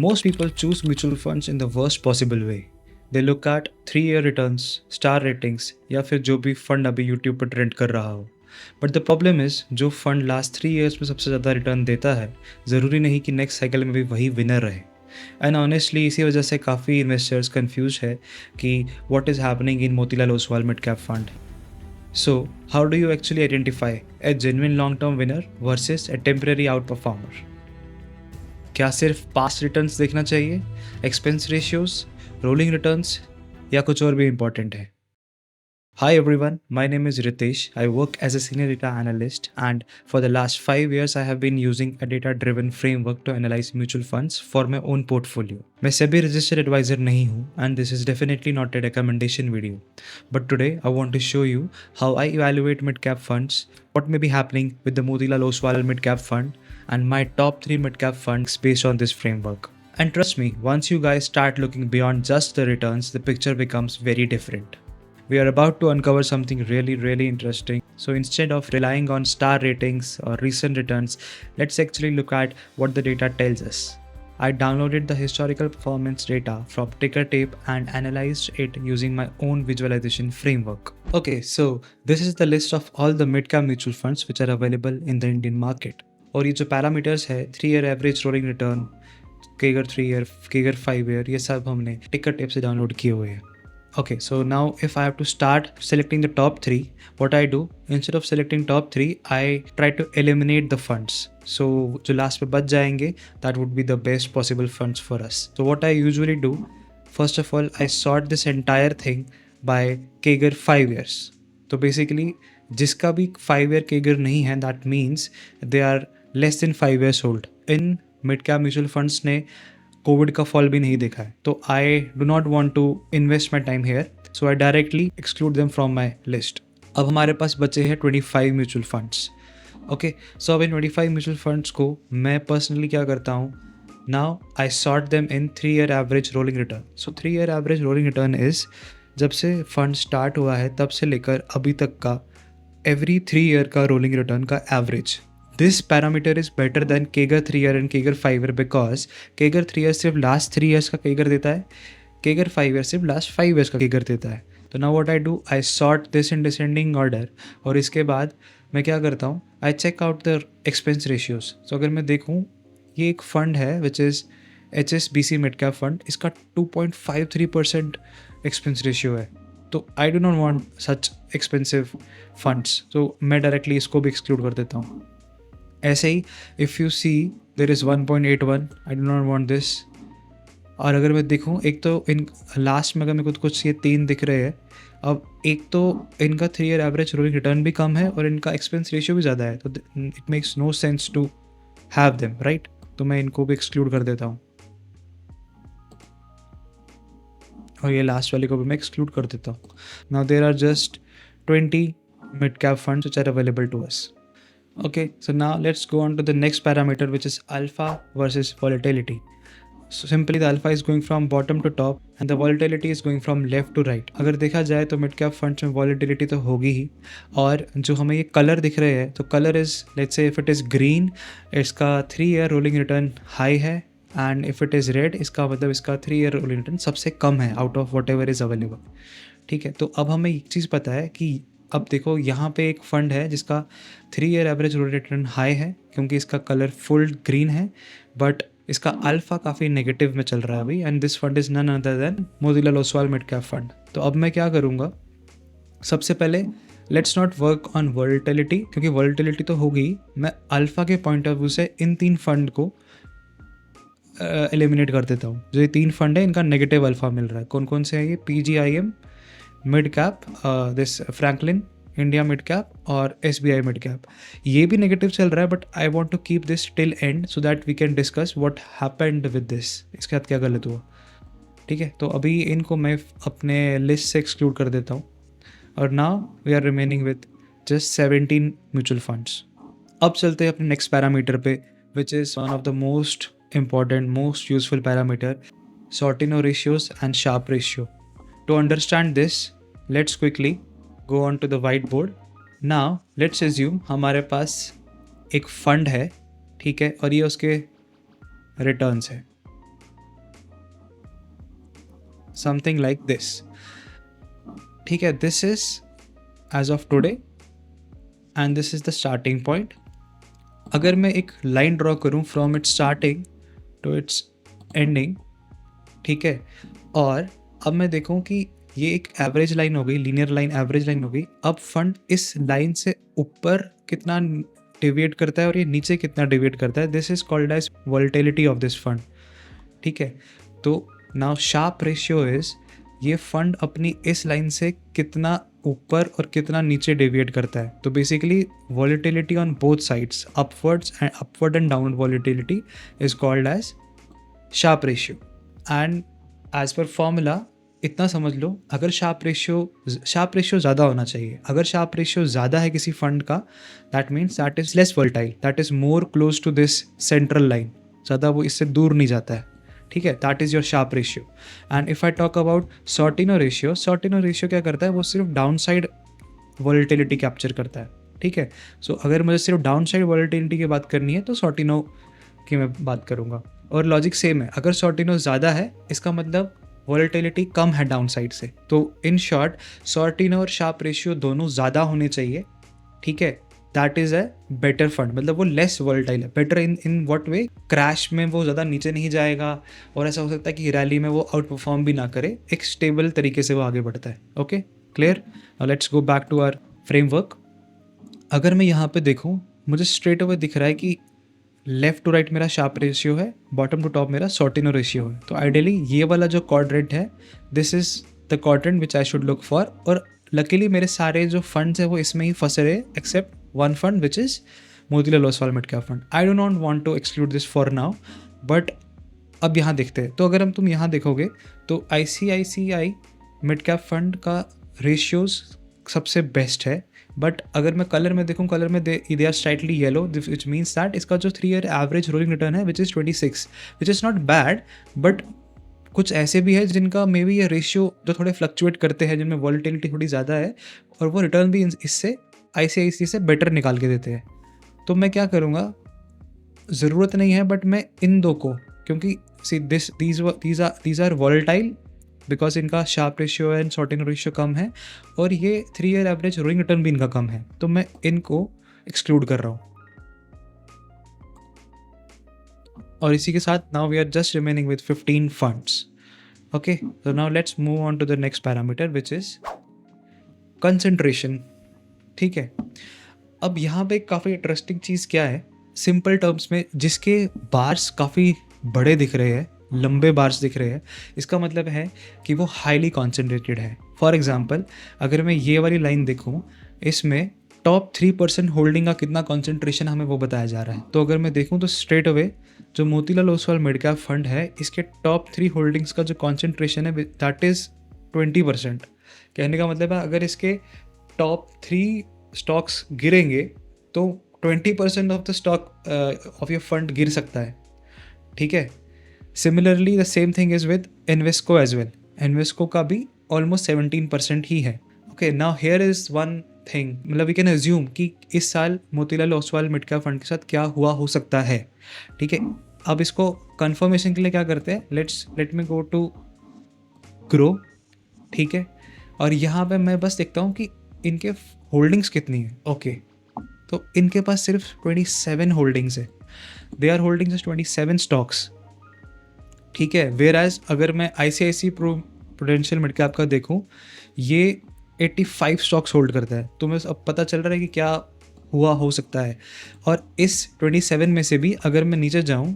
Most people choose mutual funds in the worst possible way. They look at 3-year returns, star ratings या फिर जो भी fund अभी YouTube पर trend कर रहा हो. बट द प्रॉब्लम इज जो फंड लास्ट 3 ईयर्स में सबसे ज़्यादा रिटर्न देता है ज़रूरी नहीं कि नेक्स्ट साइकिल में भी वही विनर रहे. एंड ऑनेस्टली इसी वजह से काफ़ी इन्वेस्टर्स कंफ्यूज है कि what is happening in Motilal Oswal mid cap fund. So, how do you actually identify a genuine long-term winner versus a temporary outperformer? क्या सिर्फ पास्ट रिटर्न्स देखना चाहिए, एक्सपेंस रेशियोज, रोलिंग रिटर्न्स या कुछ और भी इम्पोर्टेंट है? Hi everyone, my name is Ritesh. I work as a senior data analyst, and for the last 5 years I have been using a data-driven framework to analyze mutual funds for my own portfolio. मैं SEBI registered advisor नहीं हूँ, and this is definitely not a recommendation video. But today I want to show you how I evaluate mid-cap funds, what may be happening with the Motilal Oswal mid-cap fund, and my top 3 mid-cap funds based on this framework. And trust me, once you guys start looking beyond just the returns, the picture becomes very different. We are about to uncover something really interesting. So instead of relying on star ratings or recent returns, let's actually look at what the data tells us. I downloaded the historical performance data from Tickertape and analyzed it using my own visualization framework. Okay, so this is the list of all the mid-cap mutual funds which are available in the Indian market. और ये जो parameters है 3-year average rolling return, CAGR 3-year, CAGR 5-year, ये सब हमने टिकरटेप से download किए हुए हैं. Okay, so now if I have to start selecting the top 3, what I do, instead of selecting top 3, I try to eliminate the funds. So जो last पे बच जाएंगे, that would be the best possible funds for us. So what I usually do, first of all, I sort this entire thing by CAGR 5 years. तो basically जिसका भी 5-year CAGR नहीं है, that means they are less than 5 years old. In mid cap mutual funds ने covid का fall भी नहीं देखा है, तो I do not want to invest my time here, so I directly exclude them from my list. अब हमारे पास बचे हैं 25 म्यूचुअल फंड्स. ओके, सो अब इन 25 म्यूचुअल फंड्स को मैं पर्सनली क्या करता हूँ, now I sort them in 3-year average rolling return. So 3-year average rolling return is जब से फंड स्टार्ट हुआ है तब से लेकर अभी तक का एवरी 3 year का रोलिंग रिटर्न का average. This parameter is better than CAGR 3-year and CAGR 5-year because CAGR 3-year सिर्फ लास्ट 3 years का CAGR देता है, CAGR 5-year सिर्फ लास्ट 5 years का CAGR देता है. तो now what I do, I sort this in descending order और इसके बाद मैं क्या करता हूँ, I check out the expense ratios. So अगर मैं देखूँ, ये एक फंड है which is HSBC Mid Cap Fund, इसका 2.53% एक्सपेंस रेशियो है. तो I do not want such expensive funds, तो मैं डायरेक्टली इसको भी एक्सक्लूड कर देता हूँ. ऐसे ही if you see there is 1.81, I do not want this. और अगर मैं देखूँ, एक तो इन लास्ट में अगर मेरे को कुछ ये 3 दिख रहे हैं, अब एक तो इनका 3-year एवरेज रोलिंग रिटर्न भी कम है और इनका एक्सपेंस रेशियो भी ज़्यादा है, तो it makes no sense to have them, right. तो मैं इनको भी एक्सक्लूड कर देता हूँ और ये लास्ट वाले को भी मैं एक्सक्लूड कर देता हूँ. Now there are just 20 mid cap funds which are available to us. Okay, so now let's go on to the next parameter, which is alpha versus volatility. So simply the alpha is going from bottom to top and the volatility is going from left to right. अगर देखा जाए तो mid cap funds में volatility तो होगी ही, और जो हमें ये कलर दिख रहे हैं, तो colour is let's say if it is green, इसका 3-year रोलिंग रिटर्न हाई है, and if it is red, इसका मतलब इसका 3-year रोलिंग रिटर्न सबसे कम है out of what ever is available. ठीक है, तो अब हमें एक चीज़ पता है कि अब देखो यहाँ पे एक फंड है जिसका 3-year average rolling return high है क्योंकि इसका कलर फुल ग्रीन है, बट इसका अल्फा काफ़ी नेगेटिव में चल रहा है अभी, and this fund is none other than Motilal Oswal mid cap fund. तो अब मैं क्या करूँगा, सबसे पहले let's not work on volatility, क्योंकि वॉलेटिलिटी तो होगी, मैं अल्फा के पॉइंट ऑफ व्यू से इन 3 फंड को एलिमिनेट कर देता हूँ. जो ये 3 फंड है इनका नेगेटिव अल्फा मिल रहा है. कौन कौन से हैं ये, PGIM mid cap, this Franklin India mid cap और SBI मिड कैप. ये भी नेगेटिव चल रहा है, but I want to keep this till end so that we can discuss what happened with this, इसके साथ क्या गलत हुआ. ठीक है, तो अभी इनको मैं अपने लिस्ट से एक्सक्लूड कर देता हूँ और now we are remaining with just 17 mutual funds. अब चलते हैं अपने नेक्स्ट पैरामीटर पे, which is one of the most important, most useful parameter, Sortino ratios and Sharpe ratio. To understand this, let's quickly go on to the whiteboard. Now let's assume हमारे पास एक fund है, ठीक है, और ये उसके returns है. Something like this. ठीक है, this is as of today and this is the starting point. अगर मैं एक लाइन ड्रॉ करूँ from its starting to its ending, ठीक है, और अब मैं देखूँ कि ये एक एवरेज लाइन हो गई, लीनियर लाइन एवरेज लाइन हो गई। अब फंड इस लाइन से ऊपर कितना डिविएट करता है और ये नीचे कितना डिविएट करता है, this is called as volatility of this fund. ठीक है, तो नाउ शार्प रेशियो इज ये फंड अपनी इस लाइन से कितना ऊपर और कितना नीचे डेविएट करता है। तो basically volatility on both sides, upward and downward volatility is called as sharp ratio. And as per formula इतना समझ लो, अगर शार्प रेशियो ज़्यादा होना चाहिए। अगर शार्प रेशियो ज़्यादा है किसी फंड का, that means that is less volatile, that is more close to this central line, ज़्यादा वो इससे दूर नहीं जाता है। ठीक है, that is your sharp ratio. And if I talk about sortino ratio क्या करता है, वो सिर्फ डाउन साइड वॉलेटिलिटी कैप्चर करता है। ठीक है, सो अगर मुझे सिर्फ डाउन साइड वॉलेटिलिटी की बात करनी है तो सॉर्टिनो की मैं बात करूँगा। और लॉजिक सेम है, अगर सॉर्टिनो ज़्यादा है इसका मतलब वॉलेटिलिटी कम है डाउन साइड से। तो इन शॉर्ट सॉर्टिनो और शार्प रेशियो दोनों ज़्यादा होने चाहिए। ठीक है, that is a better fund, मतलब वो लेस वॉलेटाइल है। Better in what way, crash में वो ज़्यादा नीचे नहीं जाएगा और ऐसा हो सकता है कि रैली में वो आउट परफॉर्म भी ना करे, एक स्टेबल तरीके से वो आगे बढ़ता है। Okay, clear. Now let's go back to our framework. अगर मैं यहाँ पे देखूँ, मुझे स्ट्रेट अवे दिख रहा है कि लेफ्ट टू राइट मेरा शार्प रेशियो है, बॉटम टू टॉप मेरा सॉर्टिनो रेशियो है। तो आइडियली ये वाला जो क्वाड्रेंट है, this is the quadrant which I should look for. और लकीली मेरे सारे जो फंड्स है वो इसमें ही फंसे रहे, except one fund which is Motilal Oswal mid cap fund. I do not want to exclude this for now, but अब यहाँ देखते हैं। तो अगर तुम यहाँ देखोगे तो ICICI मिड कैप फंड का रेशियोज सबसे बेस्ट है। बट अगर मैं कलर में देखूँ, कलर में they are slightly yellow, which means that इसका जो 3 ईयर एवरेज रोलिंग रिटर्न है which is 26, which is not bad. But कुछ ऐसे भी है जिनका मे बी ये रेशियो जो थोड़े फ्लक्चुएट करते हैं, जिनमें वॉलेटिलिटी थोड़ी ज़्यादा है और वो रिटर्न भी इससे ICICI से बेटर निकाल के देते हैं। तो मैं क्या करूँगा, ज़रूरत नहीं है बट मैं इन दो को, क्योंकि see these are volatile because इनका Sharpe ratio and Sortino ratio कम है और ये 3 ईयर एवरेज रोलिंग रिटर्न भी इनका कम है, तो मैं इनको एक्सक्लूड कर रहा हूँ। और इसी के साथ now we are just remaining with 15 funds. Okay, so now let's move on to the next parameter which is concentration। ठीक है, अब यहाँ पे काफ़ी इंटरेस्टिंग चीज़ क्या है, सिंपल टर्म्स में जिसके बार्स काफ़ी बड़े दिख रहे हैं, लंबे बार्स दिख रहे हैं, इसका मतलब है कि वो हाईली कॉन्सेंट्रेटेड है। फॉर एग्जांपल अगर मैं ये वाली लाइन देखूँ, इसमें टॉप 3% होल्डिंग का कितना कॉन्सेंट्रेशन हमें वो बताया जा रहा है। तो अगर मैं देखूँ तो स्ट्रेट अवे जो Motilal Oswal mid cap fund है, इसके टॉप 3 होल्डिंग्स का जो कॉन्सेंट्रेशन है दैट इज़ 20%। कहने का मतलब है अगर इसके टॉप 3 स्टॉक्स गिरेंगे तो 20% of the stock of your fund गिर सकता है। ठीक है, similarly the same thing is with Invesco as well. Invesco का भी ऑलमोस्ट 17% ही है। Okay, now here is one thing, मतलब वी कैन अज्यूम कि इस साल Motilal Oswal mid cap fund के साथ क्या हुआ हो सकता है। ठीक है, अब इसको कंफर्मेशन के लिए क्या करते हैं, let me go to Groww. ठीक है, और यहाँ पे मैं बस देखता हूँ कि इनके होल्डिंग्स कितनी है। ओके, तो इनके पास सिर्फ 27 होल्डिंग्स है, दे आर होल्डिंग्स 27 स्टॉक्स। ठीक है, वेयर एज अगर मैं ICICI प्रूडेंशियल मिड कैप का देखूँ, ये 85 स्टॉक्स होल्ड करता है। तो मैं अब पता चल रहा है कि क्या हुआ हो सकता है। और इस 27 में से भी अगर मैं नीचे जाऊँ,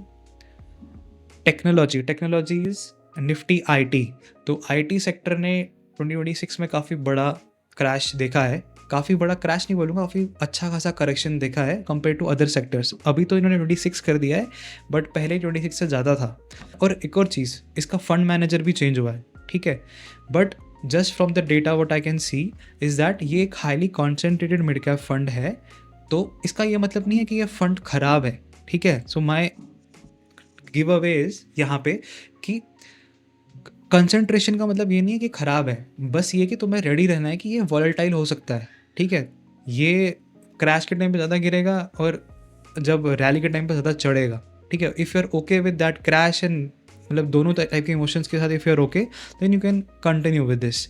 टेक्नोलॉजी इज निफ्टी IT। तो IT सेक्टर ने 2026 में काफ़ी बड़ा क्रैश देखा है। काफ़ी बड़ा क्रैश नहीं बोलूँगा, काफ़ी अच्छा खासा करेक्शन देखा है कंपेयर टू अदर सेक्टर्स। अभी तो इन्होंने 26 कर दिया है, बट पहले 26 से ज़्यादा था। और एक और चीज़, इसका फंड मैनेजर भी चेंज हुआ है। ठीक है, but just from the data what I can see is that ये एक highly concentrated mid cap fund है। तो इसका ये मतलब नहीं है कि ये फंड ख़राब है। ठीक है, सो माई गिव अवे इज़ यहाँ पे कि कंसंट्रेशन का मतलब ये नहीं है कि ख़राब है, बस ये कि तुम्हें रेडी रहना है कि ये वॉलेटाइल हो सकता है। ठीक है, ये क्रैश के टाइम पे ज़्यादा गिरेगा और जब रैली के टाइम पे ज़्यादा चढ़ेगा। ठीक है, if you are okay with that crash and मतलब दोनों टाइप के इमोशंस के साथ if you are okay then you can continue with this,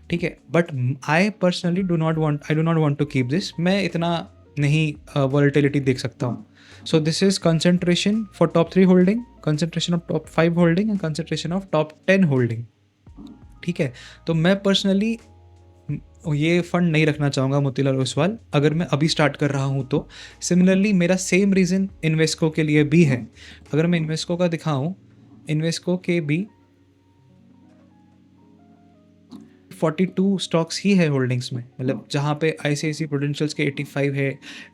ठीक है। But I personally do not want to keep this, मैं इतना नहीं वॉलेटिलिटी देख सकता हूँ। So this is concentration for top 3 holding, concentration of top 5 holding and concentration of top 10 holding, ठीक है। तो मैं पर्सनली ये फंड नहीं रखना चाहूँगा मोतीलाल ओसवाल, अगर मैं अभी स्टार्ट कर रहा हूँ तो। सिमिलरली मेरा सेम रीज़न इन्वेस्को के लिए भी है। अगर मैं इन्वेस्को का दिखाऊँ, इन्वेस्को के भी 42 स्टॉक्स ही है होल्डिंग्स में, मतलब जहाँ पे ICICI प्रूडेंशियल्स के 85 है,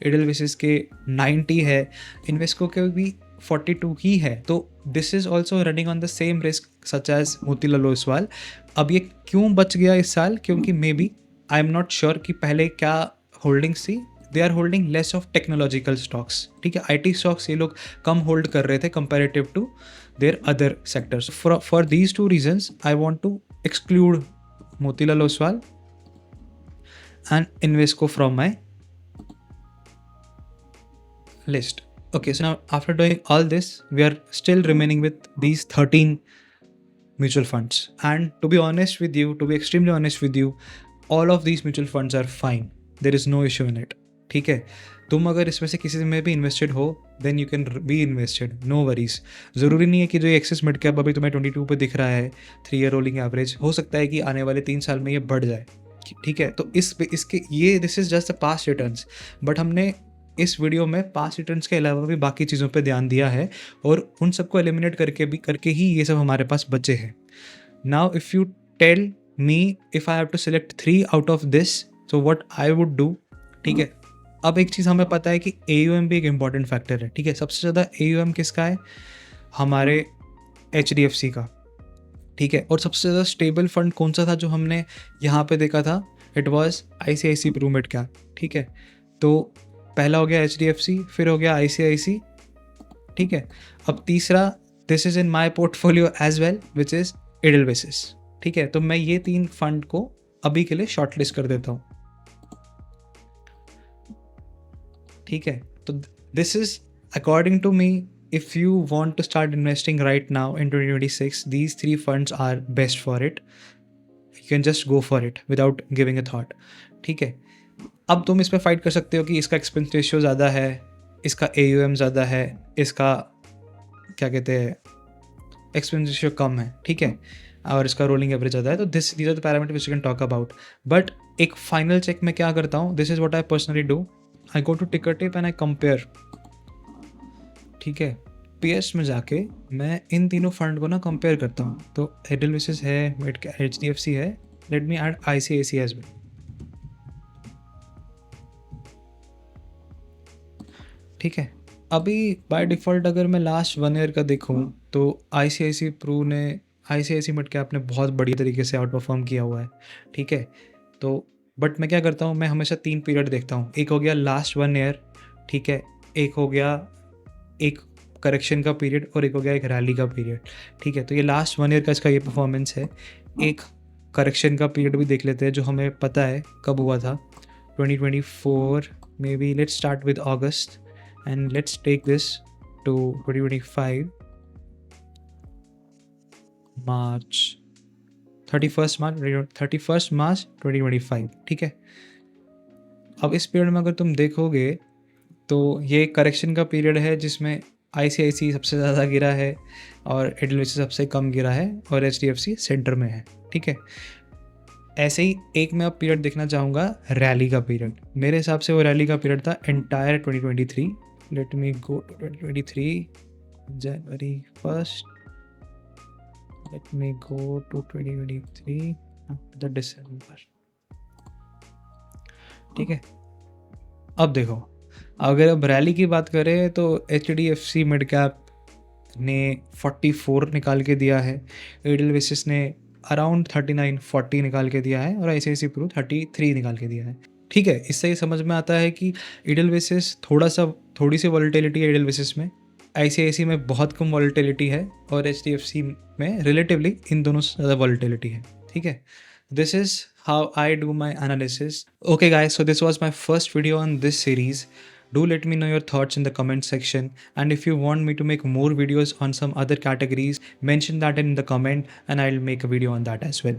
एडलविसेस के 90 है, इन्वेस्को के भी 42 ही है। तो this is also running on the same risk such as Motilal Oswal. अब ये क्यों बच गया इस साल, क्योंकि may be I am not sure कि पहले क्या होल्डिंग्स थी। They are holding less of technological stocks, ठीक है। IT स्टॉक्स ये लोग कम होल्ड कर रहे थे comparative to their other sectors. For these 2 reasons I want to exclude Motilal Oswal and Invesco from my list. Okay, so now after doing all this, we are still remaining with these 13 mutual funds. And to be honest with you, to be extremely honest with you, all of these mutual funds are fine. There is no issue in it. ठीक है, तुम अगर इसमें से किसी में भी invested हो then you can be invested, no worries. ज़रूरी नहीं है कि जो एक्सेस मिड कैप अभी तुम्हें 22 पे दिख रहा है 3 ईयर रोलिंग एवरेज, हो सकता है कि आने वाले 3 साल में ये बढ़ जाए, ठीक है। तो इसके ये this is just the past returns, but हमने इस वीडियो में पास्ट रिटर्न्स के अलावा भी बाकी चीज़ों पे ध्यान दिया है और उन सबको एलिमिनेट करके ही ये सब हमारे पास बचे हैं। Now if you tell me if I have to select 3 out of this, so what I would do, ठीक है। अब एक चीज़ हमें पता है कि AUM भी एक इम्पॉर्टेंट फैक्टर है, ठीक है। सबसे ज़्यादा AUM किसका है, हमारे HDFC का, ठीक है। और सबसे ज़्यादा स्टेबल फंड कौन सा था जो हमने यहाँ पे देखा था, it was ICICI Pru mid cap, ठीक है। तो पहला हो गया HDFC, फिर हो गया ICICI, ठीक है। अब तीसरा this is in my portfolio as well which is Edelweiss, ठीक है। तो मैं ये 3 फंड को अभी के लिए शॉर्ट लिस्ट कर देता हूँ, ठीक है। तो this is according to me, if you want to start investing right now in 2026, these 3 funds are best for it. You can just go for it without giving a thought, ठीक है। अब तुम इस पर फाइट कर सकते हो कि इसका एक्सपेंस रेशियो ज़्यादा है, इसका AUM ज़्यादा है, इसका क्या कहते हैं एक्सपेंस रेशियो कम है, ठीक है, और इसका रोलिंग एवरेज ज़्यादा है। तो these are the parameter which you can talk about. But एक फाइनल चेक मैं क्या करता हूँ, this is what I personally do, I go to Tickertape and I compare, ठीक है। PS में जाके मैं इन तीनों फंड को ना कंपेयर करता हूँ। तो एडलविसेस है, HDFC है, let me add ICICI as well, ठीक है। अभी बाय डिफ़ॉल्ट अगर मैं लास्ट 1 ईयर का देखूँ तो ICICI मिड कैप ने बहुत बढ़िया तरीके से आउट परफॉर्म किया हुआ है, ठीक है। तो बट मैं क्या करता हूँ, मैं हमेशा 3 पीरियड देखता हूँ। एक हो गया लास्ट 1 ईयर, ठीक है, एक हो गया एक करेक्शन का पीरियड और एक हो गया एक रैली का पीरियड, ठीक है। तो ये लास्ट 1 ईयर का इसका ये परफॉर्मेंस है। एक करेक्शन का पीरियड भी देख लेते हैं जो हमें पता है कब हुआ था, 2024 may be. Let's start with August and let's take this to 2025 March 31st March 2025, ठीक है। अब इस पीरियड में अगर तुम देखोगे तो ये करेक्शन का पीरियड है जिसमें ICICI सबसे ज़्यादा गिरा है और एडलविसेस सबसे कम गिरा है और HDFC सेंटर में है, ठीक है। ऐसे ही एक मैं अब पीरियड देखना चाहूँगा रैली का पीरियड। मेरे हिसाब से वो रैली का पीरियड था entire 2023। Let me go to 2023 January 1st, let me go to 2023 the December, ठीक है। अब देखो, अगर अब रैली की बात करें तो HDFC मिड कैप ने 44 निकाल के दिया है, एडलविसेस ने अराउंड 39-40 निकाल के दिया है और ICICI प्रू 33 निकाल के दिया है, ठीक है। इससे ये समझ में आता है कि एडलविसेस थोड़ी सी वॉलेटिलिटी है एडलविसेस में, ICICI में बहुत कम वॉलेटिलिटी है और HDFC में रिलेटिवली इन दोनों से ज़्यादा वॉलेटिलिटी है, ठीक है। This is how I do my analysis. Okay guys, so this was my first video on this series. Do let me know your thoughts in the comment section, and if you want me to make more videos on some other categories, mention that in the comment and I'll make a video on that as well.